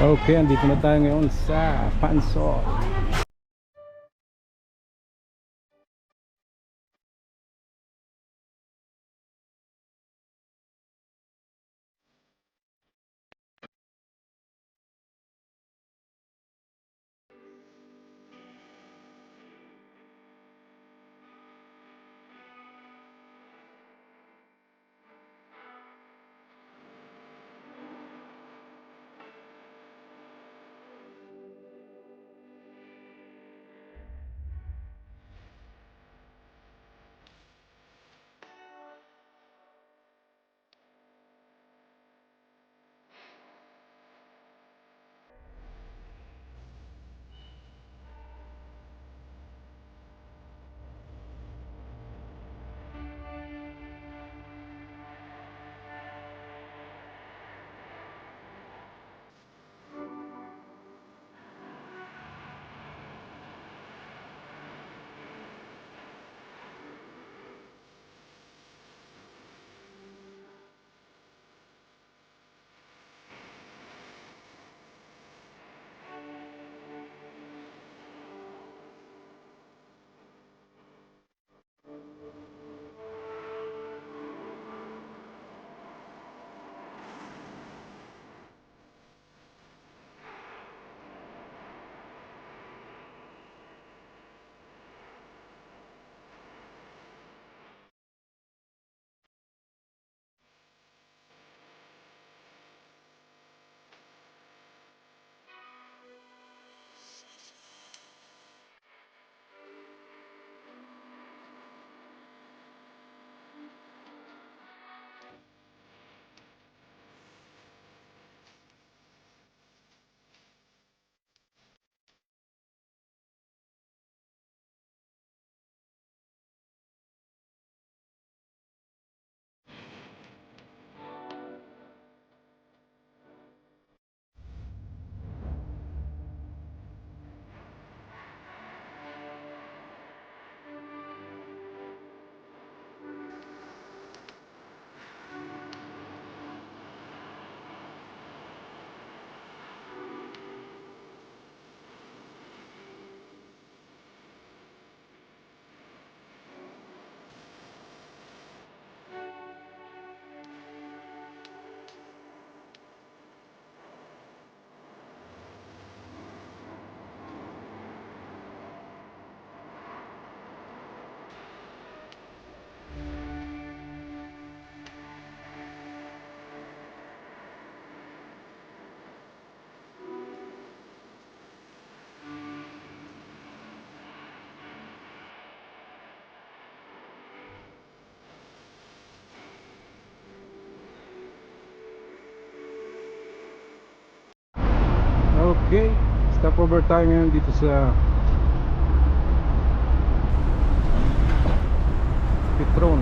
Okay, andito na tayo ngayon sa Pansol. Okay, stopover tayo ngayon dito sa Petron.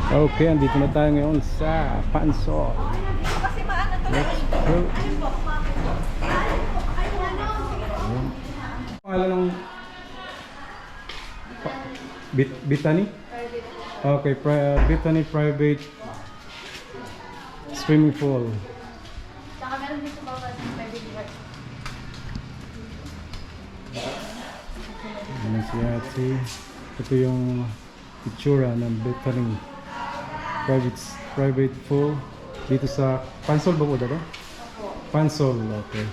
Okay, andito na tayo ngayon sa Pansol. Let's go. Pangalan ng Bethany? Okay, Bethany Private Swimming Pool. Saka meron dito ba private resort? Ayan si Ate. Ito yung itsura ng Bethany Private Pool dito sa Pansol ba po dito? Pansol, okay.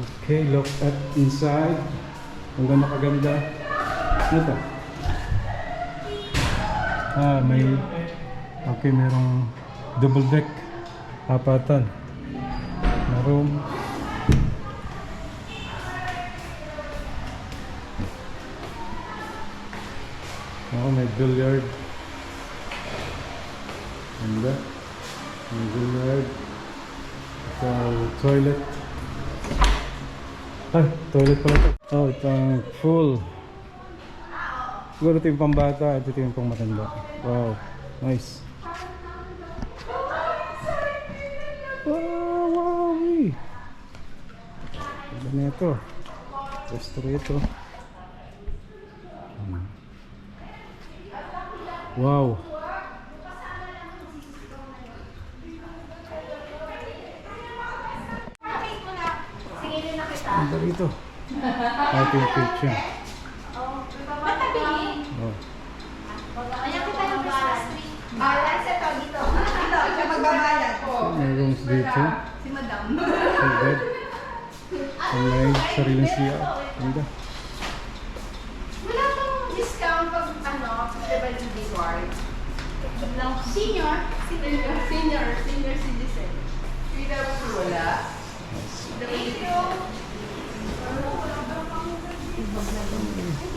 Okay, look at inside. Ang ganda kaganda. Ano to? May... Okay, merong double deck. Apatan. Na room. May billiard. Ganda. May billiard. So, toilet. Ay, toilet pala ito. Oh, ito ang full. Siguro ito yung pambata, ito yung pang matanda. Wow, nice. Wow, ganda na ito. Restro ito. Wow. Ganda dito. Ito yung kitchen. Oh. May rooms dito. So bed. And may sariling siya. Ganda. Wala bang discount pag diba yung resort? Senior citizen. Wala. Thank you.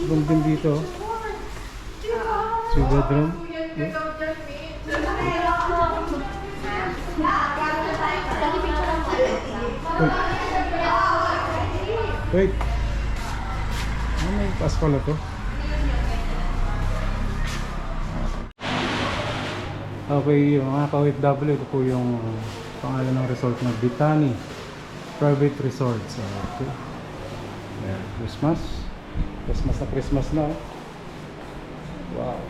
Room din dito. Two bedroom. Wait. Ano may pasko na to? Okay, yung mga ka-OFW, ito po yung pangalan ng resort na Bitani Private Resort. So, okay. Yeah, Christmas na Christmas na. Wow.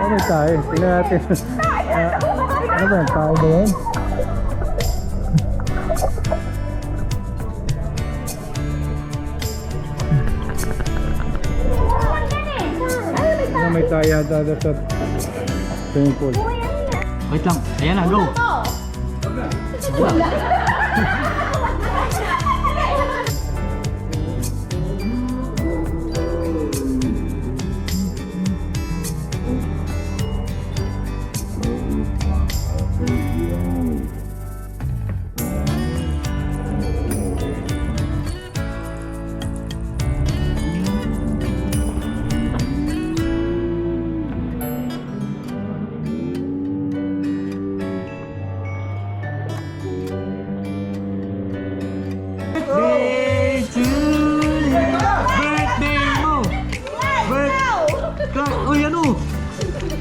Ano may tayo? Tingnan natin. Ano ba yan? Tayo ba yan? Ano may tayo yata sa swimming pool? Wait lang, ayan na, go! Uy, ano?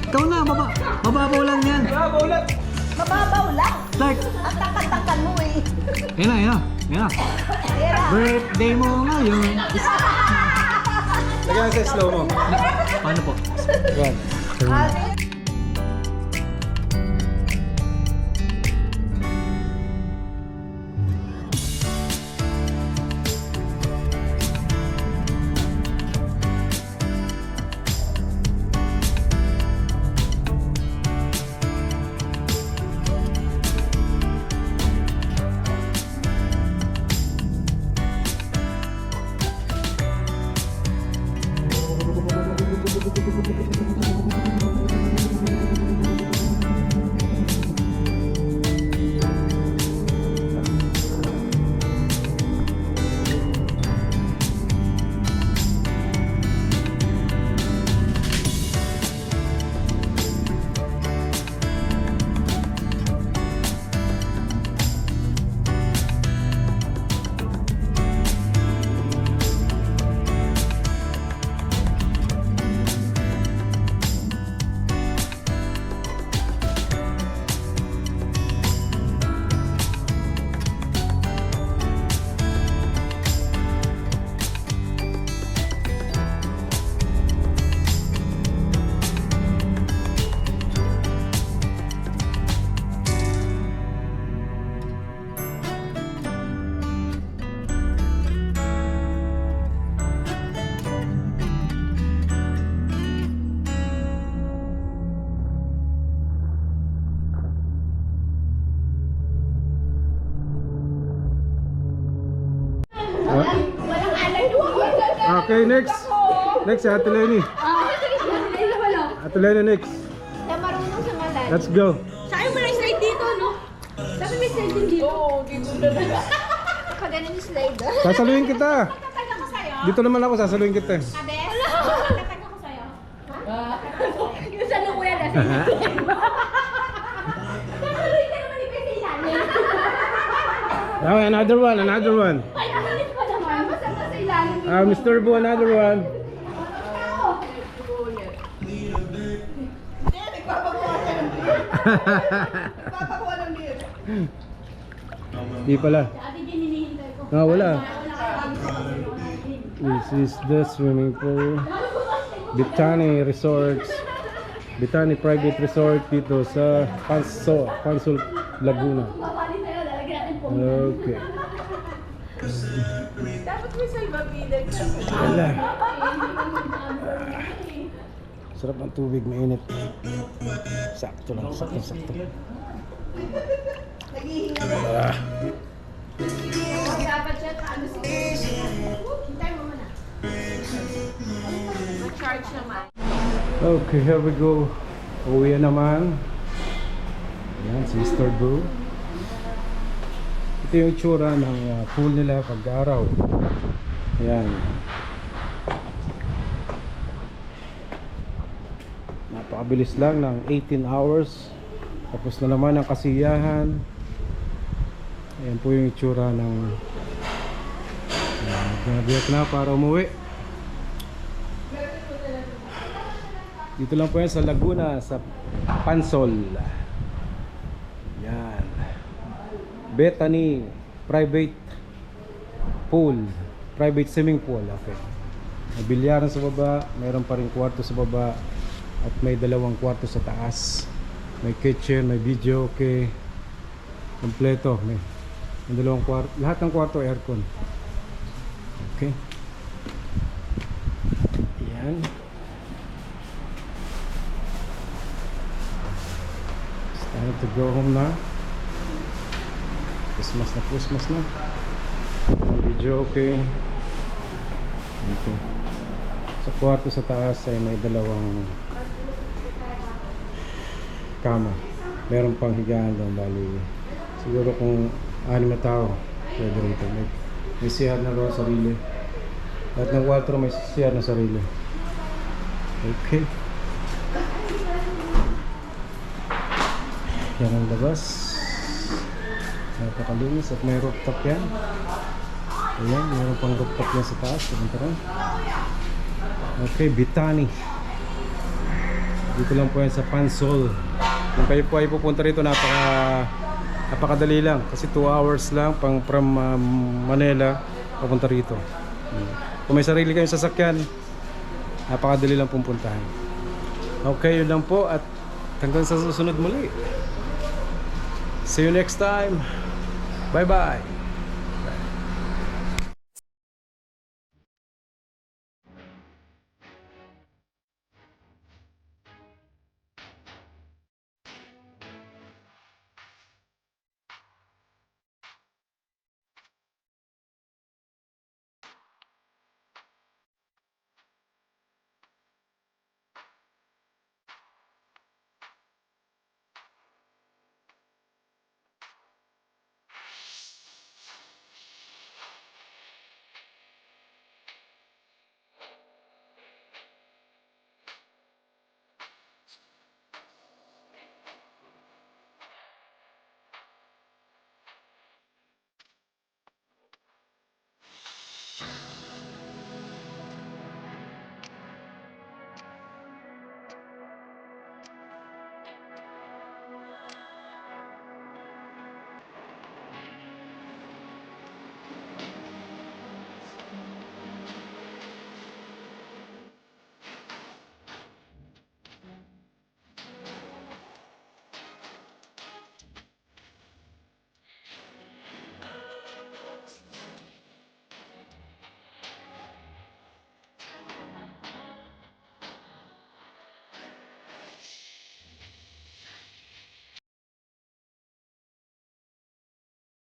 Ikaw na, mababaw lang yan. Mababaw lang. Clark, Ang takan-takan mo eh. yan na. Birthday mo ngayon. Lagyan sa slow mo. Paano po? Yan. Okay, next. Next, Ate Lenny. Ate Lenny, next. Na marunong sumalan. Let's go. Saan mo na slide dito, no? Dapat may slide din dito. Oo, dito na. Pag ganun yung slide. Sasaluhin kita. Tataga ko sa'yo. Dito naman ako, sasaluhin kita. Abe? Tataga ko sa'yo. Yung sa lukuya na. Tataluin ka naman ni Pete ilalim. Okay, another one, another one. Ay, akalit pa naman. Basta ka sa ilalim. Mr. Bu, another one. Di pala. Ate, din hinihintay ko. Wala. This is the swimming pool. Bitani Resorts. Bitani Private Resort dito sa Pansol, Laguna. Papalit tayo, lalagyan natin po. Okay. Dapat may salvavidas. Wala. Sarap ng tubig, mainit. Sakto lang, sakto. Dapat siya, ano siya. Hintay mo muna. Ma-charge naman. Okay, here we go. Uwi naman. Ayan, si Mr. Boo. Ito yung itsura ng pool nila pag-araw. Ayan. Napakabilis lang ng 18 hours. Tapos na naman ang kasiyahan. Ayan po yung itsura ng nagbiyak na para umuwi. Dito lang po yan sa Laguna, sa Pansol. Yan. Bethany Private Pool. Private swimming pool. Okay. May bilyaran sa baba, mayroon pa rin kwarto sa baba, at may dalawang kwarto sa taas. May kitchen, may video, okay. Kompleto. May dalawang kwarto. Lahat ng kwarto aircon. Okay. Yan. Time to go home na. Christmas na. Video okay. Okay. Sa kwarto sa taas ay may dalawang kama. Meron pang higaan doon, bali siguro kung 6 na tao pwede rito. May CR na rin sarili. Lahat ng kwarto may CR na sarili. Okay. Yan ang labas. Napakalinis at may rooftop yan. Ayan, mayroon pang rooftop yan sa taas. Okay, Bitani. Dito lang po yan sa Pansol. Kung kayo po ay pupunta rito, napakadali lang. Kasi 2 hours lang from Manila papunta rito. Kung may sarili kayong sasakyan, napakadali lang pupuntahan. Okay, yun lang po at hanggang sa susunod muli. See you next time. Bye bye.